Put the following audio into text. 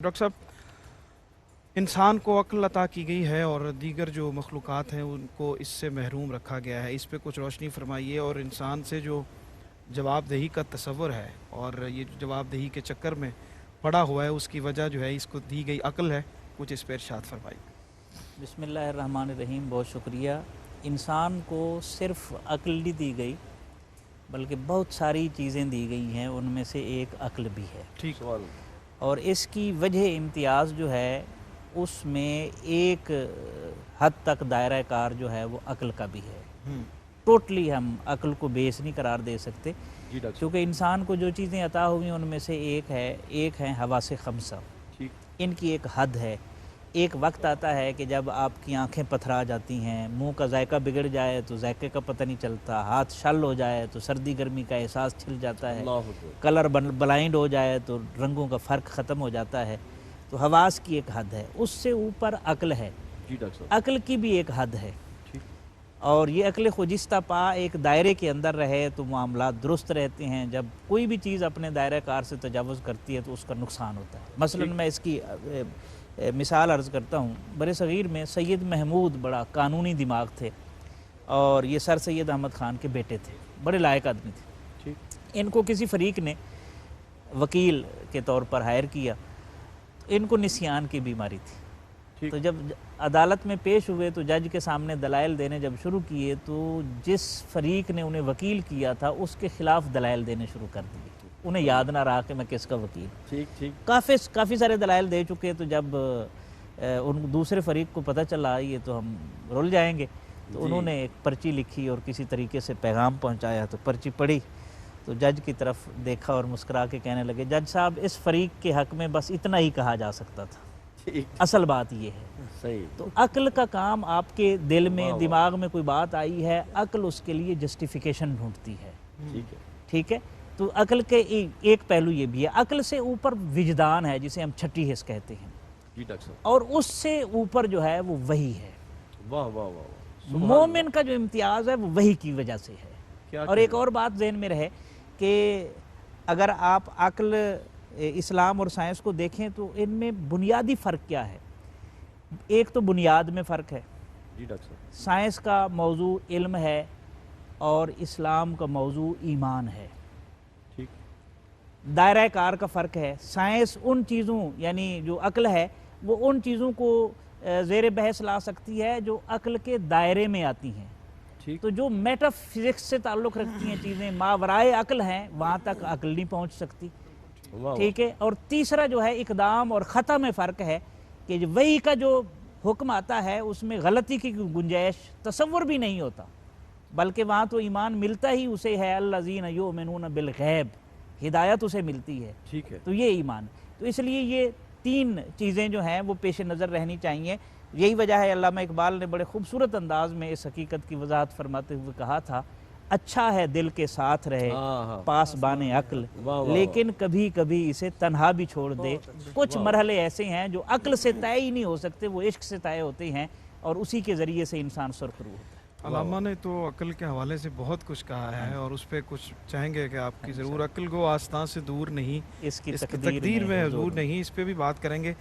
Doctor صاحب، انسان کو عقل عطا کی گئی ہے اور دیگر جو مخلوقات ہیں ان کو اس سے محروم رکھا گیا ہے. اس پہ کچھ روشنی فرمائیے. اور انسان سے جو جواب دہی کا تصور ہے اور یہ جواب دہی کے چکر میں پڑا ہوا ہے، اس کی وجہ جو ہے اس کو دی گئی عقل ہے. کچھ اس پہ ارشاد فرمائیے. بسم اللہ الرحمن الرحیم. بہت شکریہ. انسان کو صرف عقل نہیں دی گئی بلکہ بہت ساری چیزیں دی گئی ہیں، ان میں سے ایک عقل بھی ہے. ٹھیک. سوال اور اس کی وجہ امتیاز جو ہے اس میں ایک حد تک دائرہ کار جو ہے وہ عقل کا بھی ہے. ٹوٹلی ہم عقل کو بیس نہیں قرار دے سکتے، جی ڈاکٹر کیونکہ انسان کو جو چیزیں عطا ہوئی ان میں سے ایک ہے حواس خمسہ. ٹھیک. ان کی ایک حد ہے. ایک وقت آتا ہے کہ جب آپ کی آنکھیں پتھرا جاتی ہیں، منہ کا ذائقہ بگڑ جائے تو ذائقے کا پتہ نہیں چلتا، ہاتھ شل ہو جائے تو سردی گرمی کا احساس چھل جاتا ہے، اللہ اکبر. کلر بلائنڈ ہو جائے تو رنگوں کا فرق ختم ہو جاتا ہے. تو حواس کی ایک حد ہے، اس سے اوپر عقل ہے. جی ڈاکٹر صاحب. عقل کی بھی ایک حد ہے، ٹھیک. اور یہ عقل خجستہ پا ایک دائرے کے اندر رہے تو معاملات درست رہتے ہیں. جب کوئی بھی چیز اپنے دائرہ کار سے تجاوز کرتی ہے تو اس کا نقصان ہوتا ہے. مثلا میں اس کی مثال عرض کرتا ہوں. برِ صغیر میں سید محمود بڑا قانونی دماغ تھے، اور یہ سر سید احمد خان کے بیٹے تھے، بڑے لائق آدمی تھے. ٹھیک. ان کو کسی فریق نے وکیل کے طور پر ہائر کیا. ان کو نسیان کی بیماری تھی. ٹھیک. تو جب عدالت میں پیش ہوئے تو جج کے سامنے دلائل دینے جب شروع کیے تو جس فریق نے انہیں وکیل کیا تھا اس کے خلاف دلائل دینے شروع کر دیے. انہیں یاد نہ رہا کہ میں کس کا وکیل. ٹھیک. ٹھیک. کافی سارے دلائل دے چکے. تو جب ان دوسرے فریق کو پتہ چلا یہ تو ہم رول جائیں گے، تو انہوں نے ایک پرچی لکھی اور کسی طریقے سے پیغام پہنچایا. تو پرچی پڑھی تو جج کی طرف دیکھا اور مسکرا کے کہنے لگے، جج صاحب اس فریق کے حق میں بس اتنا ہی کہا جا سکتا تھا، ٹھیک. اصل بات یہ ہے. صحیح. تو عقل کا کام، آپ کے دل میں واہ واہ. دماغ میں کوئی بات آئی ہے، عقل اس کے لیے جسٹیفیکیشن ڈھونڈتی ہے. ٹھیک ہے. ٹھیک ہے. تو عقل کے ایک پہلو یہ بھی ہے. عقل سے اوپر وجدان ہے جسے ہم چھٹی حس کہتے ہیں، جی ڈاکٹر صاحب. اور اس سے اوپر جو ہے وہ وحی ہے. واہ واہ واہ واہ. سبحان مومن اللہ. کا جو امتیاز ہے وہ وحی کی وجہ سے ہے. کیا اور ایک اور بات ذہن میں رہے کہ اگر آپ عقل، اسلام اور سائنس کو دیکھیں تو ان میں بنیادی فرق کیا ہے. ایک تو بنیاد میں فرق ہے. جی ڈاکٹر صاحب. سائنس کا موضوع علم ہے اور اسلام کا موضوع ایمان ہے. ٹھیک. دائرہ کار کا فرق ہے. سائنس ان چیزوں، یعنی جو عقل ہے وہ ان چیزوں کو زیر بحث لا سکتی ہے جو عقل کے دائرے میں آتی ہیں. ٹھیک. تو جو میٹا فزکس سے تعلق رکھتی ہیں چیزیں، ماورائے عقل ہیں، وہاں تک عقل نہیں پہنچ سکتی. واہ. ٹھیک ہے. اور تیسرا جو ہے اقدام اور خطا میں فرق ہے کہ وہی کا جو حکم آتا ہے اس میں غلطی کی گنجائش تصور بھی نہیں ہوتا، بلکہ وہاں تو ایمان ملتا ہی اسے ہے. الذین یؤمنون بالغیب، ہدایت اسے ملتی ہے. ٹھیک ہے. تو یہ ایمان. تو اس لیے یہ تین چیزیں جو ہیں وہ پیش نظر رہنی چاہیے. یہی وجہ ہے علامہ اقبال نے بڑے خوبصورت انداز میں اس حقیقت کی وضاحت فرماتے ہوئے کہا تھا، اچھا ہے دل کے ساتھ رہے پاس بانے عقل، لیکن کبھی کبھی اسے تنہا بھی چھوڑ دے. کچھ مرحلے ایسے ہیں جو عقل سے طے ہی نہیں ہو سکتے، وہ عشق سے طے ہوتے ہیں، اور اسی کے ذریعے سے انسان سرخرو ہوتا ہے. علامہ نے تو عقل کے حوالے سے بہت کچھ کہا ہے اور اس پہ کچھ چاہیں گے کہ آپ کی ضرور. عقل کو آستاں سے دور نہیں، اس کی اس کی تقدیر تقدیر میں حضور حضور نہیں. اس پہ بھی بات کریں گے.